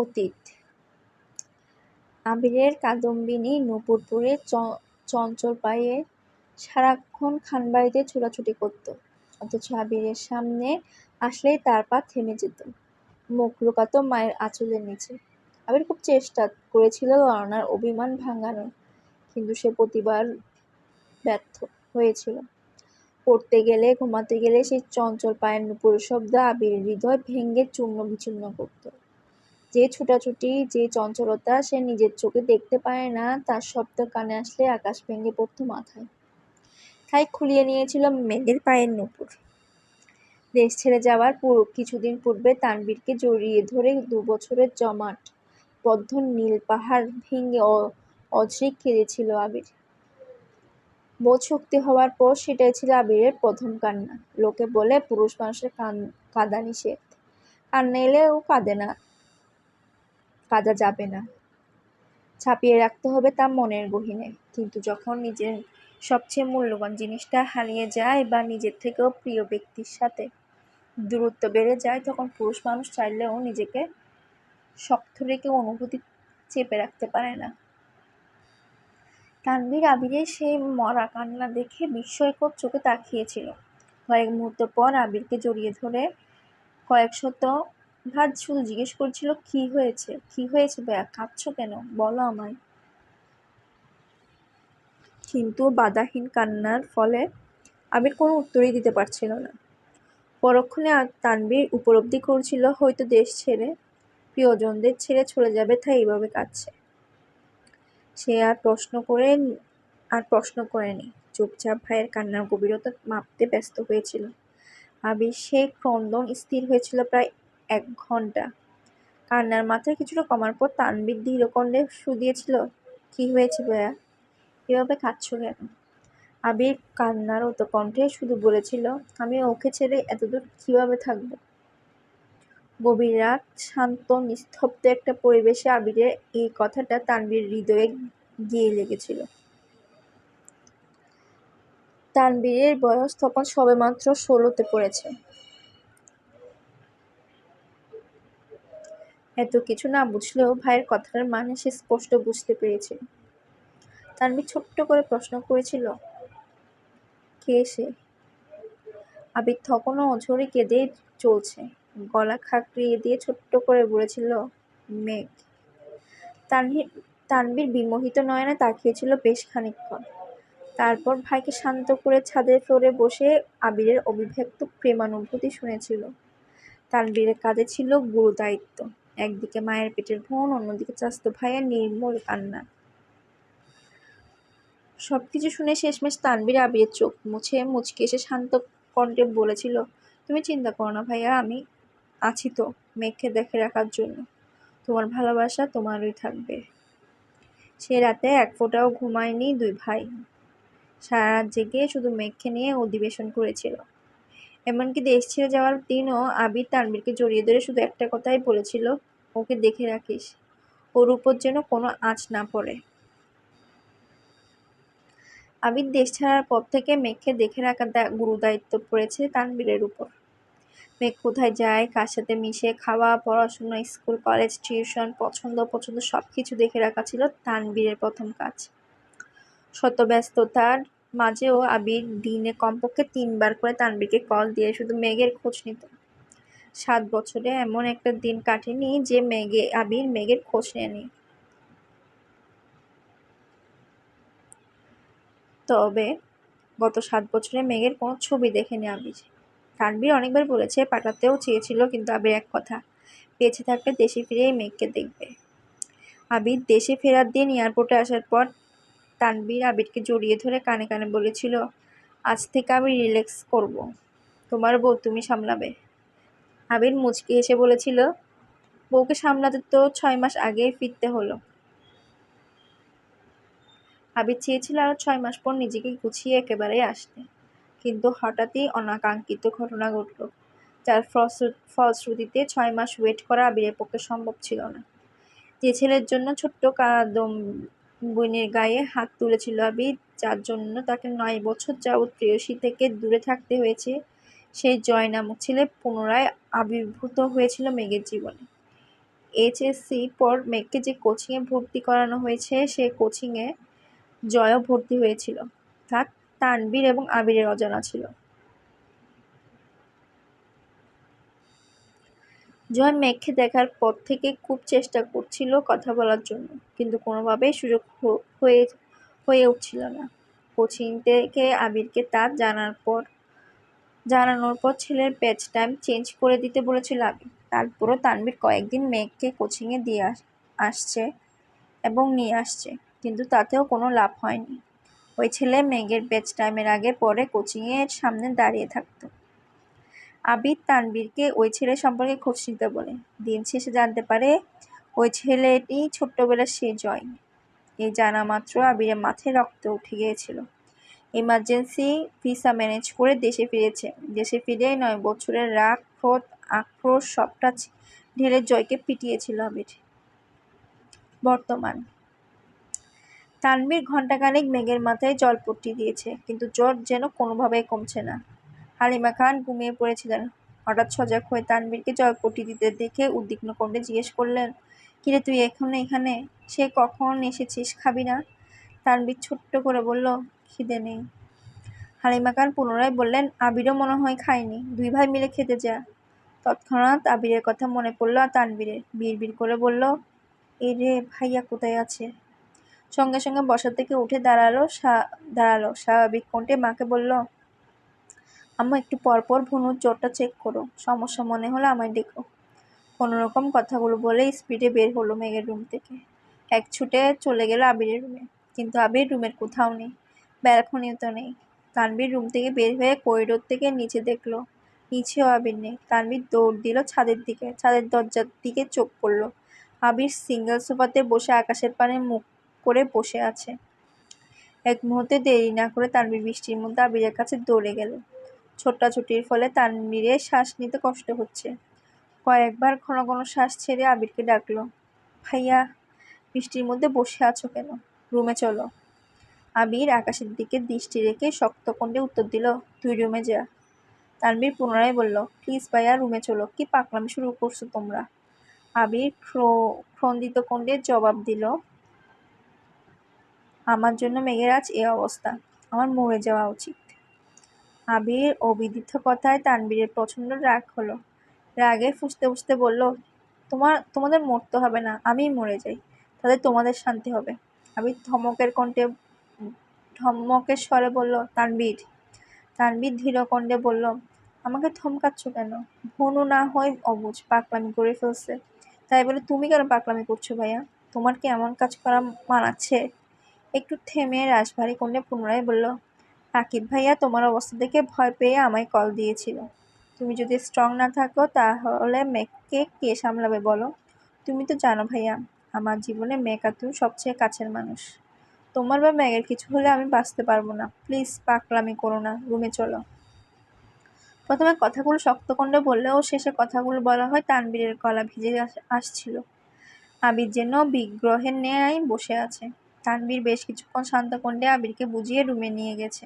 অতীত। আবিরের কাদম্বিনী নূপুরপুরে চঞ্চল পায়ে সারাক্ষণ খানবাড়িতে ছোটাছুটি করত, অথচ আবিরের সামনে আসলেই তার পা থেমে যেত, মুখ লুকাত মায়ের আঁচলের নিচে। আবির খুব চেষ্টা করেছিল অরুণার অভিমান ভাঙানোর, কিন্তু সে প্রতিবার ব্যর্থ হয়েছিল। পড়তে গেলে, ঘুমাতে গেলে সেই চঞ্চল পায়ের নূপুরের শব্দ আবিরের হৃদয় ভেঙে চূর্ণ বিচূর্ণ করত। যে ছুটাছুটি, যে চঞ্চলতা সে নিজের চোখে দেখতে পায় না, তার শব্দ কানে আসলে আকাশ ভেঙে পড়ত মাথায়। তাই খুলিয়ে নিয়েছিল মেঘের পায়ের নূপুর। দেশ ছেড়ে যাওয়ার কিছুদিন পূর্বে তানবীরকে জড়িয়ে ধরে 2 বছরের জমাট বদ্ধ নীল পাহাড় ভেঙে অঝ্রিক কেঁদেছিল আবির। বোধ শক্তি হওয়ার পর সেটাই ছিল আবিরের প্রথম কান্না। লোকে বলে পুরুষ মানুষের কাঁদা নিষেধ, কান্না এলেও কাঁদা যাবে না, ছাপিয়ে রাখতে হবে তা মনের গহীনে। কিন্তু যখন নিজের সবচেয়ে মূল্যবান জিনিসটা হারিয়ে যায় বা নিজের থেকেও প্রিয় ব্যক্তির সাথে দূরত্ব বেড়ে যায়, তখন পুরুষ মানুষ চাইলেও নিজেকে শক্ত রেখে অনুভূতি চেপে রাখতে পারে না। তানভীর আবিরের সেই মরা কান্না দেখে বিস্ময়কর চোখে তাকিয়েছিল। কয়েক মুহূর্ত পর আবিরকে জড়িয়ে ধরে কয়েক শতবার শুধু জিজ্ঞেস করছিল, কি হয়েছে, কি হয়েছে ভাইয়া, কাঁদছো কেন, বলো আমায়। কিন্তু বাধাহীন কান্নার ফলে আবির কোনো উত্তরই দিতে পারছিল না। পরক্ষণে তানভীর উপলব্ধি করছিল হয়তো দেশ ছেড়ে, প্রিয়জনদের ছেড়ে চলে যাবে, তাই এইভাবে কাঁদছে। সে আর প্রশ্ন করেনি, চুপচাপ ভাইয়ের কান্নার গভীরতা মাপতে ব্যস্ত হয়েছিল। আবির সে ক্রন্দন স্থির হয়েছিল প্রায় 1 ঘন্টা। কান্নার মাত্রা কিছুটা কমার পর তানভীর ধীরকণ্ঠে শুধিয়েছিল, কি হয়েছে ভাইয়া, এভাবে কাঁদছো কেন। আবির কান্নারত কণ্ঠে শুধু বলেছিল, আমি ওকে ছেড়ে এতদূর কিভাবে থাকবো। গভীর রাত, শান্ত নিস্তব্ধ একটা পরিবেশে আবিরের এই কথাটা তানভীর হৃদয়ে গিয়ে লেগেছিল। তানভীরের বয়স তখন সবেমাত্র 16তে পড়েছে। এত কিছু না বুঝলেও ভাইয়ের কথার মানে সে স্পষ্ট বুঝতে পেরেছিল। তানভীর ছোট্ট করে প্রশ্ন করেছিল, কে সে। আবির তখনও অঝরে কেঁদে চলছে, গলা খাঁকড়িয়ে দিয়ে ছোট্ট করে বলেছিল, মেঘ। তানভীর বিমোহিত নয়নে তাকিয়েছিল বেশ খানিকক্ষণ। তারপর ভাইকে শান্ত করে ছাদের ফ্লোরে বসে আবিরের অভিব্যক্ত প্রেমানুভূতি শুনেছিল। তানভীরের কাঁধে ছিল গুরুদায়িত্ব, একদিকে মায়ের পেটের বোন, অন্যদিকে চাচাতো ভাইয়ের নির্মল কান্না। সবকিছু শুনে শেষমেশ তানভীর আবিরের চোখ মুছে মুচকি এসে শান্ত কণ্ঠে বলেছিল, তুমি চিন্তা করো না ভাইয়া, আমি আছি তো মেঘকে দেখে রাখার জন্য। তোমার ভালোবাসা তোমারই থাকবে। সে রাতে 1 ফোঁটাও ঘুমায়নি 2 ভাই। সারা রাত জেগে শুধু মেঘকে নিয়ে অধিবেশন করেছিল। এমনকি দেশ ছেড়ে যাওয়ার দিনও আবির তানভীরকে জড়িয়ে ধরে শুধু একটা কথাই বলেছিল, ওকে দেখে রাখিস, ওর উপর যেন কোনো আঁচ না পড়ে। আবির দেশ ছাড়ার পর থেকে মেঘকে দেখে রাখার গুরুদায়িত্ব পড়েছে তানভীরের উপর। মেঘ কোথায় যায়, কার সাথে মিশে, খাওয়া, পড়াশোনা, স্কুল, কলেজ, টিউশন, পছন্দ অপছন্দ সবকিছু দেখে রাখা ছিল তানভীরের প্রথম কাজ। শত ব্যস্ততার মাঝেও আবির দিনে কমপক্ষে 3 বার করে তানভীরকে কল দিয়ে শুধু মেঘের খোঁজ নিত। 7 বছরে এমন একটা দিন কাটেনি যে আবির মেঘের খোঁজ নেয়নি। তবে গত 7 বছরে মেঘের কোনো ছবি দেখেনি আবির। তানভীর অনেকবার বলেছে, পাঠাতেও চেয়েছিল, কিন্তু আবির এক কথা, বেঁচে থাকলে দেশে ফিরেই মেঘকে দেখবে। আবির দেশে ফেরার দিন এয়ারপোর্টে আসার পর তানভীর আবিরকে জড়িয়ে ধরে কানে কানে বলেছিল, আজ থেকে আমি রিল্যাক্স করব, তোমার বউ তুমি সামলাবে। আবির মুচকি হেসে বলেছিল, বউকে সামলাতে তো 6 মাস আগেই ফিরতে হলো। আবির চেয়েছিল আরো 6 মাস পর নিজেকে গুছিয়ে একেবারে আসতে, কিন্তু হঠাৎই অনাকাঙ্ক্ষিত ঘটনা ঘটল, যার ফলশ্রুতিতে 6 মাস ওয়েট করা আবিরের পক্ষে সম্ভব ছিল না। যে ছেলের জন্য ছোট্ট কাদম্বিনীর গায়ে হাত তুলেছিল আবির, যার জন্য তাকে 9 বছর যাবৎ প্রেয়সী থেকে দূরে থাকতে হয়েছে, সেই জয় নামক ছেলে পুনরায় আবির্ভূত হয়েছিল মেঘের জীবনে। এইচএসসি পর মেঘকে যে কোচিংয়ে ভর্তি করানো হয়েছে সে কোচিংয়ে জয়ও ভর্তি হয়েছিল। তা তানবীর এবং আবিরের অজানা ছিল। জয় মেঘকে দেখার পর থেকে খুব চেষ্টা করছিল কথা বলার জন্য, কিন্তু কোনোভাবেই সুযোগ হয়ে উঠছিল না। কোচিং থেকে আবিরকে তা জানানোর পর ছেলের ব্যাচ টাইম চেঞ্জ করে দিতে বলেছিল আবির। তারপরও তানবীর কয়েকদিন মেঘকে কোচিংয়ে দিয়ে আসছে এবং নিয়ে আসছে, কিন্তু তাতেও কোনো লাভ হয়নি। ওই ছেলে মেঘের ব্যাচ টাইমের আগে পরে কোচিংয়ের সামনে দাঁড়িয়ে থাকত। আবির তানবীরকে ওই ছেলে সম্পর্কে খোঁজ নিতে বলে। দিন শেষে জানতে পারে ওই ছেলেটি ছোট্টবেলার সে জয়। এই জানা মাত্র আবিরের মাথায় রক্ত উঠে গিয়েছিল। ইমার্জেন্সি ভিসা ম্যানেজ করে দেশে ফিরেছে। দেশে ফিরে 9 বছরের রাগ, ক্রোধ, আক্রোশ সবটা ঢেলে জয়কে পিটিয়েছিল আবির। বর্তমান তানবীর ঘণ্টাখানেক মেঘের মাথায় জলপট্টি দিয়েছে, কিন্তু জ্বর যেন কোনোভাবেই কমছে না। হালিমা খান ঘুমিয়ে পড়েছিলেন। হঠাৎ সজাগ হয়ে তানবীরকে জলপট্টি দিতে দেখে উদ্বিগ্ন কণ্ঠে জিজ্ঞেস করলেন, কিরে তুই এখন এখানে? সে কখন এসেছিস, খাবি না? তানবীর ছোট্ট করে বলল, খিদে নেই। হালিমা খান পুনরায় বললেন, আবিরও মনে হয় খায়নি, 2 ভাই মিলে খেতে যা। তৎক্ষণাৎ আবিরের কথা মনে পড়ল তানবীরের। বিড়বিড় করে বলল, এই রে, ভাইয়া কোথায় আছে? সঙ্গে সঙ্গে বসা থেকে উঠে দাঁড়ালো। স্বাভাবিক কণ্ঠে মাকে বলল, আম্মা একটু পরপর ভুনুর জ্বরটা চেক করো, সমস্যা মনে হলে আমায় ডেকো। কোনোরকম কথাগুলো বলে স্পিডে বের হলো মেঘের রুম থেকে। এক ছুটে চলে গেল আবিরের রুমে, কিন্তু আবির রুমের কোথাও নেই, ব্যালকনিতেও নেই। তানবীর রুম থেকে বের হয়ে করিডোর থেকে নিচে দেখলো, নিচেও আবির নেই। তানবীর দৌড় দিল ছাদের দিকে। ছাদের দরজার দিকে চোখ পড়ল। আবির সিঙ্গেল সোফাতে বসে আকাশের পানে মুখ করে বসে আছে। এক মুহূর্তে দেরি না করে তানবীর বৃষ্টির মধ্যে আবিরের কাছে দৌড়ে গেল। ছোটাছুটির ফলে তানবীরের শ্বাস নিতে কষ্ট হচ্ছে। কয়েকবার ঘন ঘন শ্বাস ছেড়ে আবিরকে ডাকলো, ভাইয়া বৃষ্টির মধ্যে বসে আছো কেন? রুমে চলো। আবির আকাশের দিকে দৃষ্টি রেখে শক্ত কণ্ঠে উত্তর দিল, তুই রুমে যা। তানবীর পুনরায় বলল, প্লিজ ভাইয়া রুমে চলো, কি পাকলামি শুরু করছো তোমরা? আবির ক্রন্দিত কণ্ঠে জবাব দিল, আমার জন্য মেঘের আজ এ অবস্থা, আমার মরে যাওয়া উচিত। আবির অবিদিত কথায় তানবীরের প্রচণ্ড রাগ হলো। রাগে ফুঁসতে ফুঁসতে বলল, তোমাদের মরতে হবে না, আমিই মরে যাই, তাতে তোমাদের শান্তি হবে। আবির ধমকের স্বরে বলল, তানবীর। তানবীর ধীর কণ্ঠে বলল, আমাকে থমকাচ্ছ কেন? ভনু না হয় অবুঝ, পাগলামি করে ফেলছে, তাই বলে তুমি কেন পাগলামি করছো ভাইয়া? তোমার কি এমন কাজ করা মানাচ্ছে? একটু থেমে রাশভারী কণ্ঠে পুনরায় বলল, রাকিব ভাইয়া তোমার অবস্থা দেখে ভয় পেয়ে আমায় কল দিয়েছিল। তুমি যদি স্ট্রং না থাকো তাহলে মেঘকে কে সামলাবে বলো? তুমি তো জানো ভাইয়া, আমার জীবনে মেঘ আর তুমি সবচেয়ে কাছের মানুষ। তোমার বা মেঘের কিছু হলে আমি বাঁচতে পারবো না। প্লিজ পাগলামি করো না, রুমে চলো। প্রথমে কথাগুলো শক্ত কণ্ঠে বললেও শেষে কথাগুলো বলা হয় তানবীরের গলা ভিজে আসছিল। আবির যেন বিগ্রহের ন্যায় বসে আছে। তানবীর বেশ কিছুক্ষণ শান্ত কণ্ঠে আবিরকে বুঝিয়ে রুমে নিয়ে গেছে।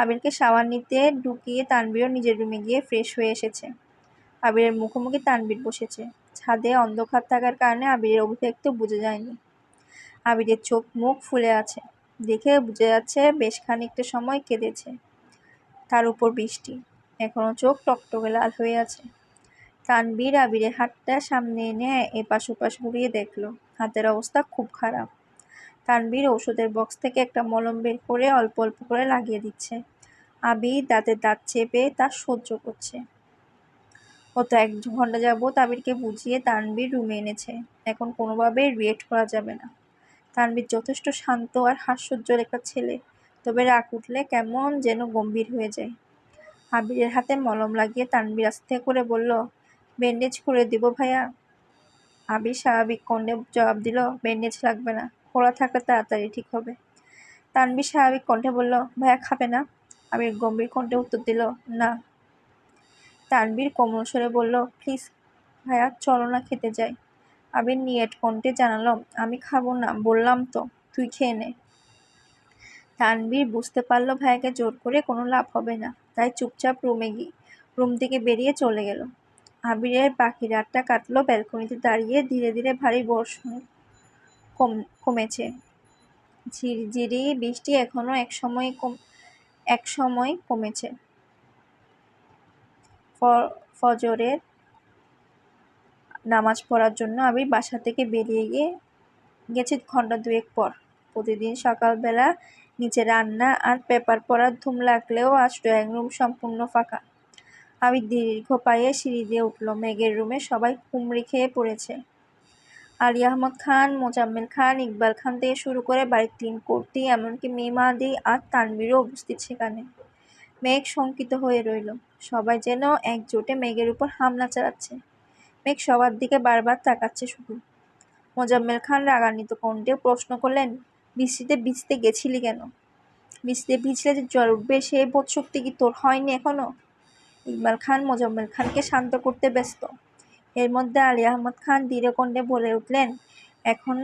আবিরকে শাওয়ার নিতে ঢুকিয়ে তানবীরও নিজের রুমে গিয়ে ফ্রেশ হয়ে এসেছে। আবিরের মুখোমুখি তানবীর বসেছে। ছাদে অন্ধকার থাকার কারণে আবিরের অভিব্যক্তি বোঝা যায়নি। আবিরের চোখ মুখ ফুলে আছে, দেখে বোঝা যাচ্ছে বেশ খানিকটা সময় কেঁদেছে। তার উপর বৃষ্টি, এখনো চোখ টকটকে লাল হয়ে আছে। তানবীর আবিরের হাতটা সামনে এনে এপাশ ওপাশ ঘুরিয়ে দেখল, হাতের অবস্থা খুব খারাপ। তানবীর ঔষধের বক্স থেকে একটা মলম বের করে অল্প অল্প করে লাগিয়ে দিচ্ছে। আবির দাঁতে দাঁত চেপে তা সহ্য করছে। গত 1 ঘন্টা যাবৎ আবিরকে বুঝিয়ে তানবীর রুমে এনেছে, এখন কোনোভাবেই রিয়েক্ট করা যাবে না। তানবীর যথেষ্ট শান্ত আর হাস্যোজ্জ্বল একটা ছেলে, তবে রাগ উঠলে কেমন যেন গম্ভীর হয়ে যায়। আবিরের হাতে মলম লাগিয়ে তানবীর আস্তে করে বলল, ব্যান্ডেজ করে দিব ভাইয়া? আবির স্বাভাবিক কণ্ঠে জবাব দিল, ব্যান্ডেজ লাগবে না, খোলা থাকলে তাড়াতাড়ি ঠিক হবে। তানবীর স্বাভাবিক কণ্ঠে বলল, ভাইয়া খাবে না? আবির গম্ভীর কণ্ঠে উত্তর দিল, না। তানবীর কোমল স্বরে বলল, প্লিজ ভাইয়া চলো না, খেতে যাই। আবির নিয়ত কণ্ঠে জানালো, আমি খাবো না বললাম তো, তুই খেয়ে নে। তানবীর বুঝতে পারল ভাইয়াকে জোর করে কোনো লাভ হবে না, তাই চুপচাপ রুম থেকে বেরিয়ে চলে গেল। আবিরের বাকি রাতটা কাটলো ব্যালকনিতে দাঁড়িয়ে। ধীরে ধীরে ভারী বর্ষণ কমেছে। ঝিরিঝিরি বৃষ্টি এখনো একসময় কমেছে। ফজরের নামাজ পড়ার জন্য আবির বাসা থেকে বেরিয়ে গেছে ঘন্টা দুয়েক পর। প্রতিদিন সকালবেলা নিচে রান্না আর পেপার পড়ার ধুম লাগলেও আজ ড্রয়িং রুম সম্পূর্ণ ফাঁকা। আবির দীর্ঘ পায়ে সিঁড়ি দিয়ে উঠল। মেঘের রুমে সবাই কুমড়ি খেয়ে পড়েছে। আলী আহমদ খান, মোজাম্মেল খান, ইকবাল খান থেকে শুরু করে বাড়ির ৩ কর্তি, এমনকি মেমাদি আর তানভীরও উপস্থিত সেখানে। মেঘ শঙ্কিত হয়ে রইল। সবাই যেন একজোটে মেঘের উপর হামলা চালাচ্ছে। মেঘ সবার দিকে বারবার তাকাচ্ছে শুধু। মোজাম্মেল খান রাগান্বিত কণ্ঠে প্রশ্ন করলেন, বৃষ্টিতে ভিজতে গেছিলি কেন? বৃষ্টিতে ভিজলে যে জ্বর উঠবে সেই বোধশক্তি কি তোর হয়নি এখনো? ইকবাল খান মোজাম্মেল খানকে শান্ত করতে ব্যস্ত। এর মধ্যে আলী আহমদ খান ধীরে কণ্ঠে বলে উঠলেন, এখন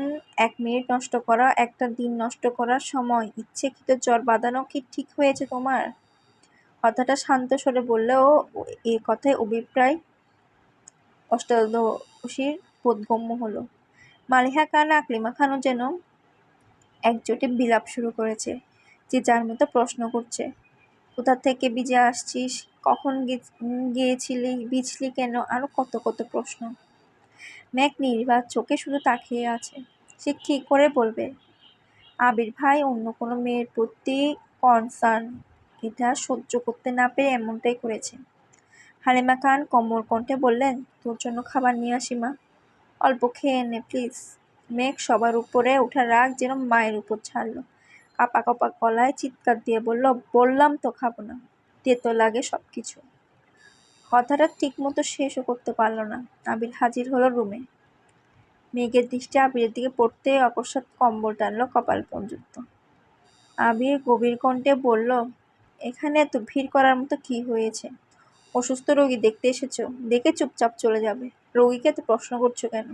1 মিনিট নষ্ট করা, একটা দিন নষ্ট করার সময়। ইচ্ছেকৃত জ্বর বাঁধানো কি ঠিক হয়েছে তোমার? কথাটা শান্ত স্বরে বললেও এ কথায় অভিপ্রায় অষ্টাদশীর বোধগম্য হলো। মালিহা খান, আকলিমা খানও যেন একজোটে বিলাপ শুরু করেছে। যে যার মতো প্রশ্ন করছে, কোথা থেকে ভিজে আসছিস, কখন গিয়েছিলি, ভিজলি কেন, আরো কত কত প্রশ্ন। মেঘ নির্বাক চোখে শুধু তাকিয়ে আছে। সে কি করে বলবে আবির ভাই অন্য কোনো মেয়ের প্রতি কনসার্ন, এটা সহ্য করতে না পেরে এমনটাই করেছে। হালিমা খান কোমল কণ্ঠে বললেন, তোর জন্য খাবার নিয়ে আসি মা, অল্প খেয়ে নে প্লিজ। মেঘ সবার উপরে ওঠা রাগ যেন মায়ের উপর ছাড়লো। কাপা কাপা গলায় চিৎকার দিয়ে বলল, বললাম তো খাবো না, তেতো লাগে সবকিছু। কথাটা ঠিক মতো শেষও করতে পারল না। আবির হাজির হলো রুমে। মেঘের দৃষ্টি আবিরের দিকে পড়তে অকস্মাৎ কম্বল টানল কপাল পর্যন্ত। আবির গভীর কণ্ঠে বলল, এখানে এত ভিড় করার মতো কি হয়েছে? অসুস্থ রোগী দেখতে এসেছো, দেখে চুপচাপ চলে যাবে। রোগীকে এত প্রশ্ন করছো কেন?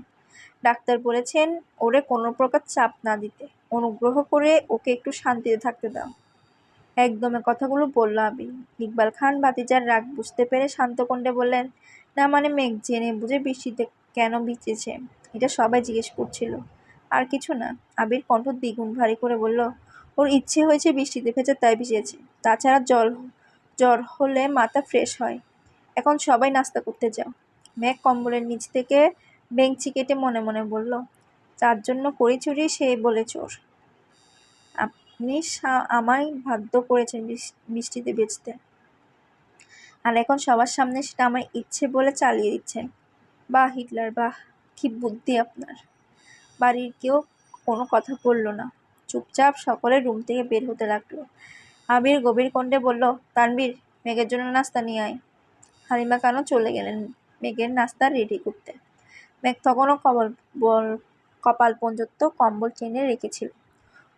ডাক্তার বলেছেন ওরে কোনো প্রকার চাপ না দিতে, অনুগ্রহ করে ওকে একটু শান্তিতে থাকতে দাও। একদমে কথাগুলো বলল আবির। ইকবাল খান ভাতিজার রাগ বুঝতে পেরে শান্ত কণ্ঠে বললেন, না মানে মেঘ জেনে বুঝে বৃষ্টিতে কেন ভিজেছে এটা সবাই জিজ্ঞেস করছিল, আর কিছু না। আবির কণ্ঠ দ্বিগুণ ভারী করে বলল, ওর ইচ্ছে হয়েছে বৃষ্টিতে ভেজে তাই ভিজেছে। তাছাড়া জ্বর হলে মাথা ফ্রেশ হয়। এখন সবাই নাস্তা করতে যাও। মেঘ কম্বলের নিচ থেকে বেঞ্চি কেটে মনে মনে বলল, যার জন্য করি চুরি সে বলে চোর। আপনি আমায় বাধ্য করেছেন বৃষ্টিতে ভিজতে, আর এখন সবার সামনে সেটা আমার ইচ্ছে বলে চালিয়ে দিচ্ছেন। বাহ হিটলার, বাহ, কি বুদ্ধি আপনার। বাড়ির কেউ কোনো কথা বলল না। চুপচাপ সকলে রুম থেকে বের হতে লাগলো। আবির গভীর কণ্ঠে বলল, তানভীর, মেঘের জন্য নাস্তা নিয়ে আয়। হালিমা খানও চলে গেলেন মেঘের নাস্তা রেডি করতে। মেঘ তখনও কপাল পর্যন্ত কম্বল টেনে রেখেছিল।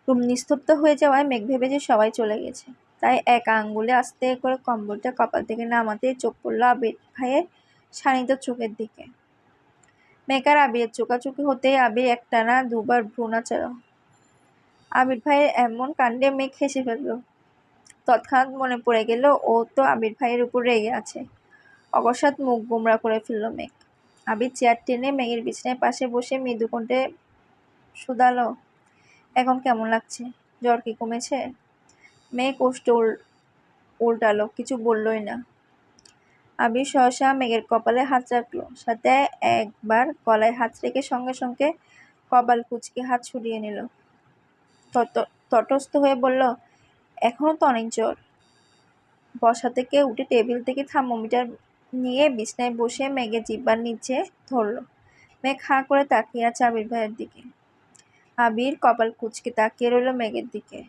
রুম নিস্তব্ধ হয়ে যাওয়ায় মেঘ ভেবে যে সবাই চলে গেছে, তাই এক আঙ্গুলে আস্তে করে কম্বলটা কপাল থেকে নামাতে চোখ পড়ল আবির ভাইয়ের শানিত চোখের দিকে। মেঘ আর আবিরের চোখাচোখি হতেই আবির একটানা 2 বার ভ্রু নাচাল। আবির ভাইয়ের এমন কাণ্ডে মেঘ হেসে ফেলল। তৎক্ষণাৎ মনে পড়ে গেল ও তো আবির ভাইয়ের উপর রেগে আছে। অকস্মাৎ মুখ গোমড়া করে ফেলল মেঘ। আবির চেয়ার টেনে মেঘের বিছানায় পাশে বসে মৃদু কণ্ঠে শুধালো, এখন কেমন লাগছে? জ্বর কি কমেছে? মেঘ ওষ্ঠ উল্টালো, কিছু বললই না। আবির সহসা মেঘের কপালে হাত রাখলো, সাথে একবার গলায় হাত রেখে সঙ্গে সঙ্গে কপাল কুঁচকে হাত সরিয়ে নিল। তটস্থ হয়ে বলল, এখনো তো অনেক জ্বর। বসা থেকে উঠে টেবিল থেকে থার্মোমিটার নিয়ে বিছানায় বসে মেঘের জিহ্বার নিচে ধরল। মেঘ হাঁ করে তাকিয়ে আছে আবির ভাইয়ের দিকে। আবির কপাল কুঁচকে তাকিয়ে রইল মেঘের দিকে।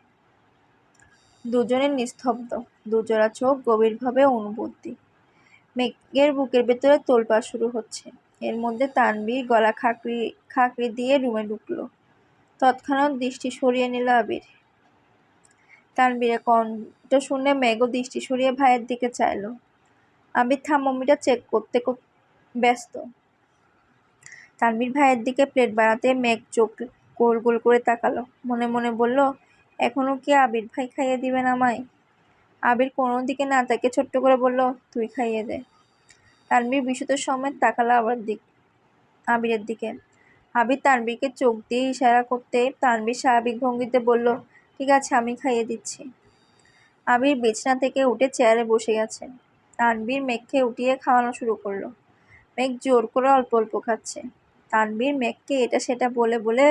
দুজনের নিস্তব্ধ, দুজোড়া চোখ গভীরভাবে অনুবর্তী। মেঘের বুকের ভেতরে তোলপাড় শুরু হচ্ছে। এর মধ্যে তানভীর গলা খাকড়ি দিয়ে রুমে ঢুকলো। তৎক্ষণাৎ দৃষ্টি সরিয়ে নিল আবির। তানভীরের কণ্ঠ শুনে মেঘও দৃষ্টি সরিয়ে ভাইয়ের দিকে চাইল। আবির থার্মোমিটার চেক করতে ব্যস্ত। তানভীর ভাইয়ের দিকে প্লেট বাড়াতে মেঘ চোখ গোল গোল করে তাকালো। মনে মনে বলল, এখনো কি আবির ভাই খাইয়ে দিবেন আমায়? আবির কোনো দিকে না তাকিয়ে ছোট্ট করে বলল, তুই খাইয়ে দে। তানভীর বিশুদ্ধ সমেত তাকালো আবিরের দিকে। আবির তানভীরকে চোখ দিয়ে ইশারা করতে তানভীর স্বাভাবিক ভঙ্গিতে বলল, ঠিক আছে, আমি খাইয়ে দিচ্ছি। আবির বিছানা থেকে উঠে চেয়ারে বসে গেছে। তানভীর মেঘকে উঠিয়ে খাওয়ানো শুরু করলো। মেঘ জোর করে অল্প অল্প খাচ্ছে। তানভীর মেঘকে এটা সেটা বলে বলে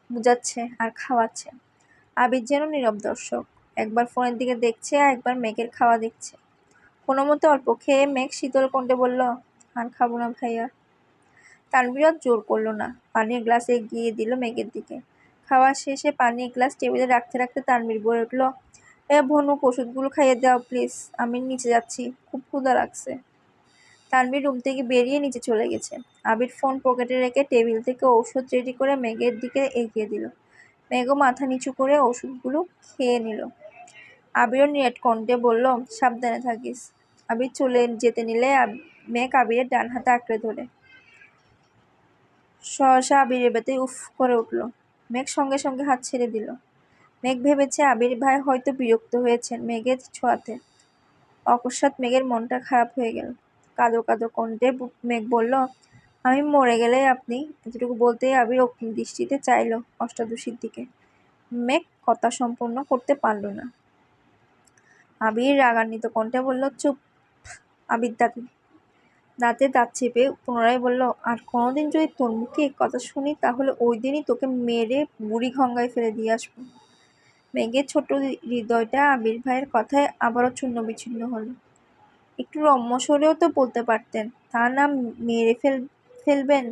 বুঝাচ্ছে আর খাওয়াচ্ছে। আবির যেন নীরব দর্শক, একবার ফোনের দিকে দেখছে আর একবার মেঘের খাওয়া দেখছে। কোনো মতে অল্প খেয়ে মেঘ শীতল কণ্ঠে বলল, আর খাবো না ভাইয়া। তানভীর আর জোর করলো না, পানির গ্লাস এগিয়ে দিল মেঘের দিকে। খাওয়া শেষে পানির গ্লাস টেবিলে রাখতে রাখতে তানভীর বলে উঠল, ভনুক, ওষুধগুলো খাইয়ে দাও প্লিজ, আমি নিচে যাচ্ছি, খুব ক্ষুধা লাগছে। তানভীর রুম থেকে বেরিয়ে নিচে চলে গেছে। আবির ফোন পকেটে রেখে টেবিল থেকে ঔষধ রেডি করে মেঘের দিকে এগিয়ে দিল। মেঘও মাথা নিচু করে ওষুধগুলো খেয়ে নিল। আবিরও নিয়ত কণ্ঠে বলল, সাবধানে থাকিস। আবির চলে যেতে নিলে মেঘ আবিরের ডান হাতে আঁকড়ে ধরে। সহসা আবিরের ব্যথায় উফ করে উঠল। মেঘ সঙ্গে সঙ্গে হাত ছেড়ে দিল। মেঘ ভেবেছে আবির ভাই হয়তো বিরক্ত হয়েছেন মেঘের ছোঁয়াতে। অকস্মাৎ মেঘের মনটা খারাপ হয়ে গেল। কাঁদো কাঁদো কণ্ঠে মেঘ বলল, আমি মরে গেলেই আপনি। এতটুকু বলতেই আবির অগ্নি দৃষ্টিতে চাইল অষ্টাদশীর দিকে। মেঘ কথা সম্পূর্ণ করতে পারল না। আবির রাগান্বিত কণ্ঠে বলল, চুপ। আবির দাঁতে দাঁত চেপে পুনরায় বলল, আর কোনোদিন যদি তোর মুখে কথা শুনি তাহলে ওই দিনই তোকে মেরে বুড়ি গঙ্গায় ফেলে দিয়ে আসবো। মেঘের ছোট হৃদয়টা আবির ভাইয়ের কথায় আবারও চূর্ণ বিচ্ছিন্ন হলো। একটু রম্য স্বরেও তো বলতে পারতেন, তা না মেরে ফেলবেন।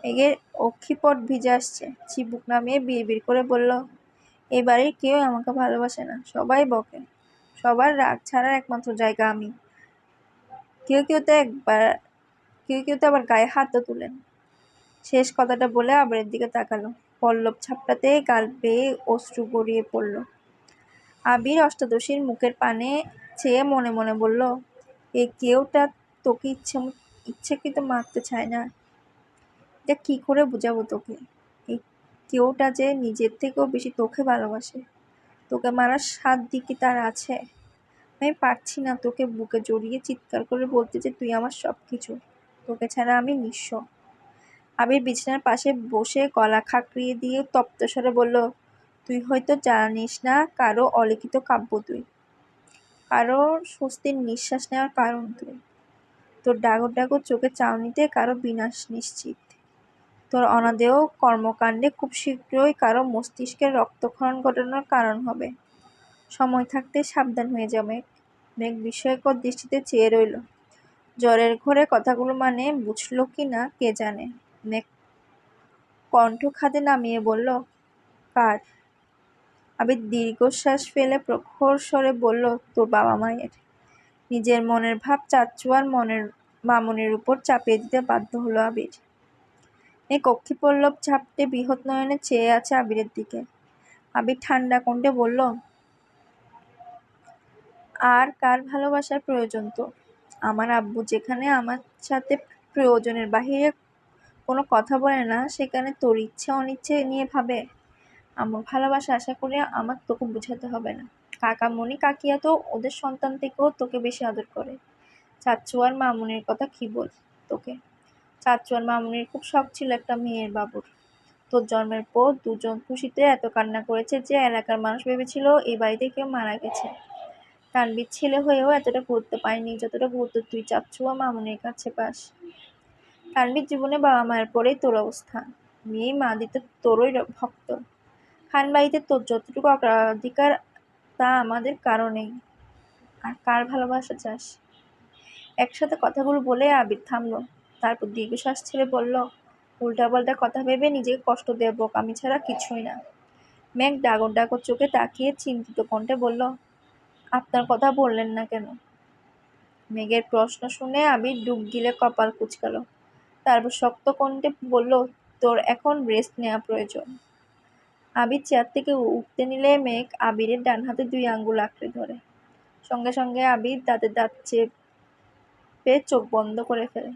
মেঘের অক্ষিপট ভিজে আসছে। চিবুক নামিয়ে বিড়বিড় করে বলল, এ বাড়ির কেউ আমাকে ভালোবাসে না, সবাই বকে। সবার রাগ ছাড়ার একমাত্র জায়গা আমি। কেউ কেউ তো আবার গায়ে হাতও তুলেন। শেষ কথাটা বলে আবিরের দিকে তাকালো। পল্লব ঝাপটাতে গাল বেয়ে অশ্রু গড়িয়ে পড়ল। আবির অষ্টাদশীর মুখের পানে চেয়ে মনে মনে বলল, এই কেউটা তোকে ইচ্ছাকৃত মারতে চায় না। এটা কি করে বুঝাবো তোকে? এই কেউটা যে নিজের থেকেও বেশি তোকে ভালোবাসে। তোকে মারার সাধ্য কি তার আছে? আমি পারছি না তোকে বুকে জড়িয়ে চিৎকার করে বলতে যে তুই আমার সবকিছু, তোকে ছাড়া আমি নিঃস্ব। আবির বিছানার পাশে বসে গলা খাঁকড়িয়ে দিয়ে তপ্ত স্বরে বলল, তুই হয়তো জানিস না কারো অলিখিত কাব্য তুই, কারো স্বস্তির নিঃশ্বাস নেওয়ার কারণ তুই। তোর ডাগর ডাগর চোখের চাউনিতে কারো বিনাশ নিশ্চিত। তোর অনাদেয় কর্মকাণ্ডে খুব শীঘ্রই কারো মস্তিষ্কের রক্তক্ষরণ ঘটানোর কারণ হবে। সময় থাকতে সাবধান হয়ে যা মেঘ। মেঘ বিস্ময়কর দৃষ্টিতে চেয়ে রইল। জ্বরের ঘোরে কথাগুলো মানে বুঝল কি না কে জানে। মেঘ কণ্ঠ খাদে নামিয়ে বলল, কার? আবির দীর্ঘশ্বাস ফেলে প্রখর স্বরে বলল, তোর বাবা মায়ের। নিজের মনের ভাব চাচ্চু আর মামুনির উপর চাপিয়ে দিতে বাধ্য হলো আবির। মেঘ অক্ষিপল্লব ঝাপটে বৃহৎ নয়নে চেয়ে আছে আবিরের দিকে। আবির ঠান্ডা কণ্ঠে বলল, আর কার ভালোবাসার প্রয়োজন তো? আমার আব্বু যেখানে আমার সাথে প্রয়োজনের বাহিরে কোনো কথা বলে না, সেখানে তোর ইচ্ছে অনিচ্ছে নিয়ে ভাবে? আমার ভালোবাসা আশা করি আমার তোকে বুঝাতে হবে না। কাকামণি কাকিয়া তো ওদের সন্তান থেকেও তোকে বেশি আদর করে। চাচ্চু আর মামুনির কথা কি বল তোকে? চাচ্চু আর মামুনির খুব শখ ছিল একটা মেয়ের বাবুর। তোর জন্মের পর দুজন খুশিতে এত কান্না করেছে যে এলাকার মানুষ ভেবেছিল এই বাড়িতে কেউ মারা গেছে। তানভীর ছেলে হয়েও এতটা গুরুত্ব পায়নি যতটা গুরুত্ব তুই চাচ্চু আর মামুনির কাছে পাস। তানভীর জীবনে বাবা মায়ের পরেই তোর অবস্থান। মেয়ে মা দিতে তোরই ভক্ত। খানবাড়িতে তোর যতটুকু অগ্রাধিকার তা আমাদের কারো নেই। আর কার ভালোবাসা চাস? একসাথে কথাগুলো বলে আবির থামল। তারপর দীর্ঘশ্বাস ছেড়ে বলল, উল্টাপাল্টা কথা ভেবে নিজেকে কষ্ট দেব আমি ছাড়া কিছুই না। মেঘ ডাগর ডাগর চোখে তাকিয়ে চিন্তিত কণ্ঠে বলল, আপনার কথা বললেন না কেন? মেঘের প্রশ্ন শুনে আবির ডুব গিলে কপাল কুঁচকাল। তারপর শক্ত কণ্ঠে বলল, তোর এখন রেস্ট নেওয়া প্রয়োজন। আবির চেয়ার থেকে উঠতে নিলে মেঘ আবিরের ডান হাতে 2 আঙ্গুল আঁকড়ে ধরে। সঙ্গে সঙ্গে আবির দাঁতে দাঁত চেপে চোখ বন্ধ করে ফেলে।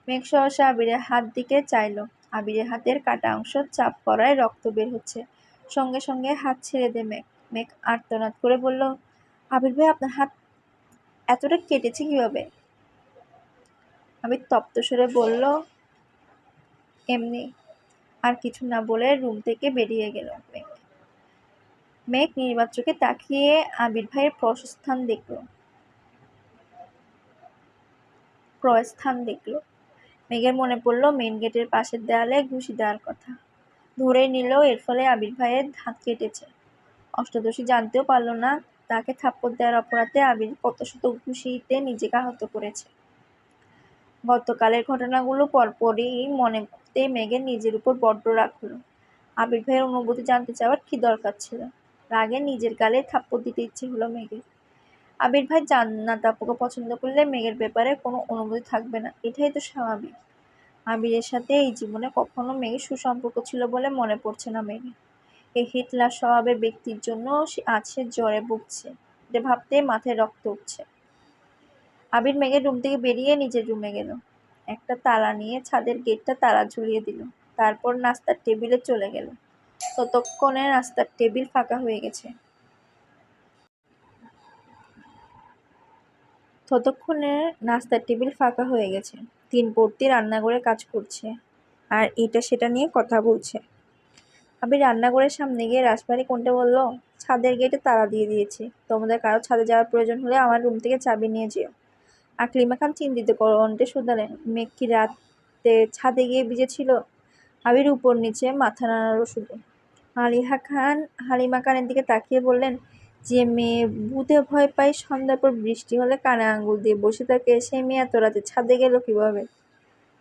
মেঘ সহসা আবিরের হাত দিকে চাইল। আবিরের হাতের কাটা অংশ চাপ পড়ায় রক্ত বের হচ্ছে। সঙ্গে সঙ্গে হাত ছেড়ে দে মেঘ। মেঘ আর্তনাদ করে বলল, আবির ভাই, আপনার হাত এতটা কেটেছে কিভাবে? আবির তপ্ত স্বরে বলল, এমনি। আর কিছু না বলে রুম থেকে বেরিয়ে গেল মেঘ। মেঘ নির্বাক চোখে তাকিয়ে আবির ভাইয়ের প্রস্থান দেখল। মেঘের মনে পড়ল মেন গেটের পাশের দেয়ালে ঘুষি দেওয়ার কথা। ধরেই নিল এর ফলে আবির ভাইয়ের হাত কেটেছে। অষ্টাদশী জানতেও পারল না তাকে থাপ্পড় দেওয়ার অপরাধে আবির কত শত ঘুষিতে নিজেকে আহত করেছে। গতকালের ঘটনাগুলো পরপরই মনে করতেই মেঘের নিজের উপর বড্ড রাগ হলো। আবির ভাইয়ের অনুভূতি জানতে চাওয়ার কি দরকার ছিল? রাগে নিজের গালে থাপ্পড় দিতে ইচ্ছে হলো মেঘের। আবির ভাই জান্নাত আপুকে পছন্দ করলে মেঘের ব্যাপারে কোনো অনুভূতি থাকবে না, এটাই তো স্বাভাবিক। আবিরের সাথে এই জীবনে কখনো মেঘের সুসম্পর্ক ছিল বলে মনে পড়ছে না মেঘের। এই হিটলার স্বভাবের ব্যক্তির জন্য আজ সে জ্বরে ভুগছে, এটা ভাবতে মাথায় রক্ত উঠছে। আবির মেঘের রুম থেকে বেরিয়ে নিজের রুমে গেল। একটা তালা নিয়ে ছাদের গেটটা তালা ঝুলিয়ে দিল। তারপর নাস্তার টেবিলে চলে গেল। ততক্ষণে নাস্তার টেবিল ফাঁকা হয়ে গেছে। তিন-পড়তি রান্নাঘরে কাজ করছে আর এটা সেটা নিয়ে কথা বলছে। আবির রান্নাঘরের সামনে গিয়ে রাশভারী কণ্ঠে বলল, ছাদের গেটে তালা দিয়ে দিয়েছি, তোমাদের কারো ছাদে যাওয়ার প্রয়োজন হলে আমার রুম থেকে চাবি নিয়ে যেও। আকলিমা খান চিন্তিত কণ্ঠে শুধালেন, মেঘ কি রাতে ছাদে গিয়ে ভিজেছিল? আবির উপর নিচে মাথা নাড়ালো শুধু। হালিমা খানের দিকে তাকিয়ে বললেন, যে মেয়ে ভূতে ভয় পায়, সন্ধ্যার পর বৃষ্টি হলে কানে আঙুল দিয়ে বসে থাকে, সেই মেয়ে এত রাতে ছাদে গেল কিভাবে?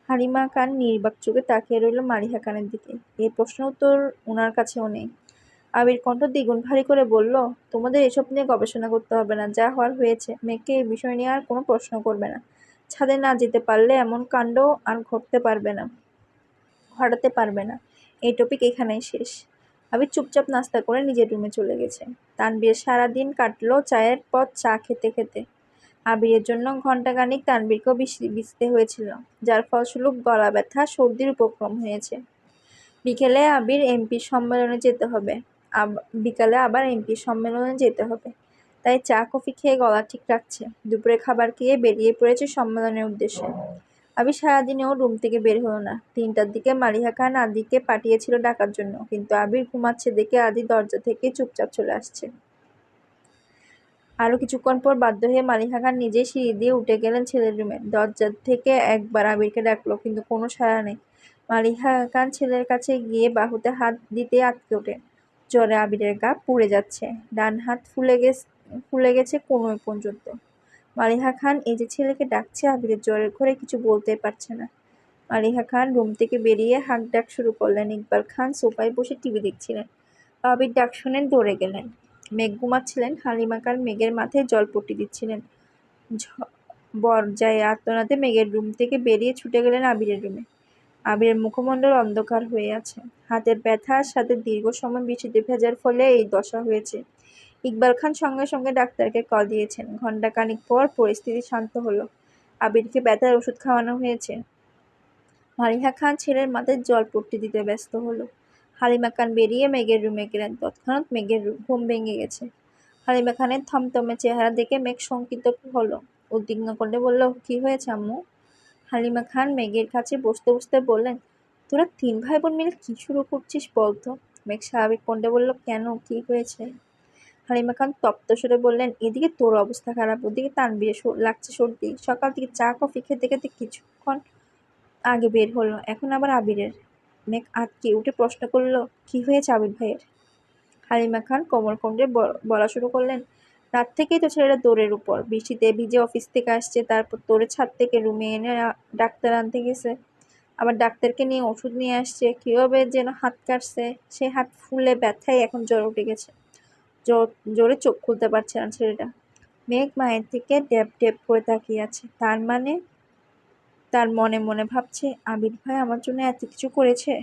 হালিমা খান নির্বাক চোখে তাকিয়ে রইল মালিহা খানের দিকে। এই প্রশ্নের উত্তর ওনার কাছেও নেই। আবির কণ্ঠ দ্বিগুণ ভারী করে বলল, তোমাদের এসব নিয়ে গবেষণা করতে হবে না, যা হওয়ার হয়েছে। মেয়েকে এই বিষয় নিয়ে আর কোনো প্রশ্ন করবে না। ছাদে না যেতে পারলে এমন কাণ্ড আর ঘটাতে পারবে না। এই টপিক এখানেই শেষ। আবির চুপচাপ নাস্তা করে নিজের রুমে চলে গেছে। তানবীরের সারাদিন কাটলো চায়ের পর চা খেতে খেতে। আবিরের জন্য ঘণ্টাখানিক তানবীরকেও ভিজতে হয়েছিল, যার ফলস্বরূপ গলা ব্যথা, সর্দির উপক্রম হয়েছে। বিকেলে আবার এমপির সম্মেলনে যেতে হবে, তাই চা কফি খেয়ে গলা ঠিক রাখছে। দুপুরে খাবার খেয়ে বেরিয়ে পড়েছে সম্মেলনের উদ্দেশ্যে। আবির সারাদিনেও রুম থেকে বের হলো না। 3টার দিকে মালিহা খান আদিকে পাঠিয়েছিল ডাকার জন্য, কিন্তু আবির ঘুমাচ্ছে দেখে আদি দরজা থেকে চুপচাপ চলে আসছে। আরও কিছুক্ষণ পর বাধ্য হয়ে মালিহা খান নিজেই সিঁড়ি দিয়ে উঠে গেলেন ছেলের রুমে। দরজা থেকে একবার আবিরকে ডাকলো, কিন্তু কোনো সাড়া নেই। মালিহা খান ছেলের কাছে গিয়ে বাহুতে হাত দিতে আটকে ওঠে। জ্বরে আবিরের গা পুড়ে যাচ্ছে, ডান হাত ফুলে গেছে কনুই পর্যন্ত। মালিহা খান এই যে ছেলেকে ডাকছে, আবিরের জ্বরের ঘোরে কিছু বলতেই পারছে না। মালিহা খান রুম থেকে বেরিয়ে হাঁক ডাক শুরু করলেন। ইকবাল খান সোফায় বসে টিভি দেখছিলেন। আবির ডাক শুনে দৌড়ে গেলেন। মেঘ ঘুমাচ্ছিলেন। হালিমা খান মেঘের মাথায় জলপট্টি দিচ্ছিলেন। বরজায়ে আর্তনাদে মেঘের রুম থেকে বেরিয়ে ছুটে গেলেন আবিরের রুমে। আবিরের মুখমণ্ডল অন্ধকার হয়ে আছে। হাতের ব্যথার সাথে দীর্ঘ সময় বৃষ্টিতে ভেজার ফলে এই দশা হয়েছে। ইকবাল খান সঙ্গে সঙ্গে ডাক্তারকে কল দিয়েছেন। ঘণ্টাখানিক পর পরিস্থিতি শান্ত হলো। আবিরকে ব্যথার ওষুধ খাওয়ানো হয়েছে। মালিহা খান ছেলের মাথায় জলপট্টি দিতে ব্যস্ত হলো। হালিমা খান বেরিয়ে মেঘের রুমে গেলেন। তৎক্ষণাৎ মেঘের ঘুম ভেঙে গেছে। হালিমা খানের থমথমে চেহারা দেখে মেঘ শঙ্কিত হলো। উদ্বিগ্ন কণ্ঠে বলল, কি হয়েছে আম্মু? হালিমা খান মেঘের কাছে বসতে বসতে বললেন, তোরা 3 ভাই বোন মিলে কি শুরু করছিস বলতো? মেঘ স্বাভাবিক কণ্ঠে বলল, কেন, কি হয়েছে? হালিমা খান তপ্ত স্বরে বললেন, এদিকে তোর অবস্থা খারাপ, ওদিকে তানবীরের লাগছে সর্দি। সকাল থেকে চা কফি খেতে খেতে কিছুক্ষণ আগে বের হলো, এখন আবার আবিরের। মেঘ আঁতকে উঠে প্রশ্ন করল, কি হয়েছে আবির ভাইয়ের? হালিমা খান কোমল কণ্ঠে বলা শুরু করলেন, রাত থেকেই তো ছেলেটা দৌড়ের উপর, বৃষ্টিতে ভিজে অফিস থেকে আসছে, তারপর তোরে ছাদ থেকে রুমে এনে ডাক্তার আনতে গেছে, আবার ডাক্তারকে নিয়ে ওষুধ নিয়ে আসছে, কীভাবে যেন হাত কাটছে, সে হাত ফুলে ব্যথায় এখন জ্বর উঠে গেছে, জোরে চোখ খুলতে পারছে না ছেলেটা। মেঘ মায়ের থেকে ড্যাব ড্যাব করে তাকিয়ে আছে। তার মনে মনে ভাবছে, আবির ভাই আমার জন্য এত কিছু করেছে।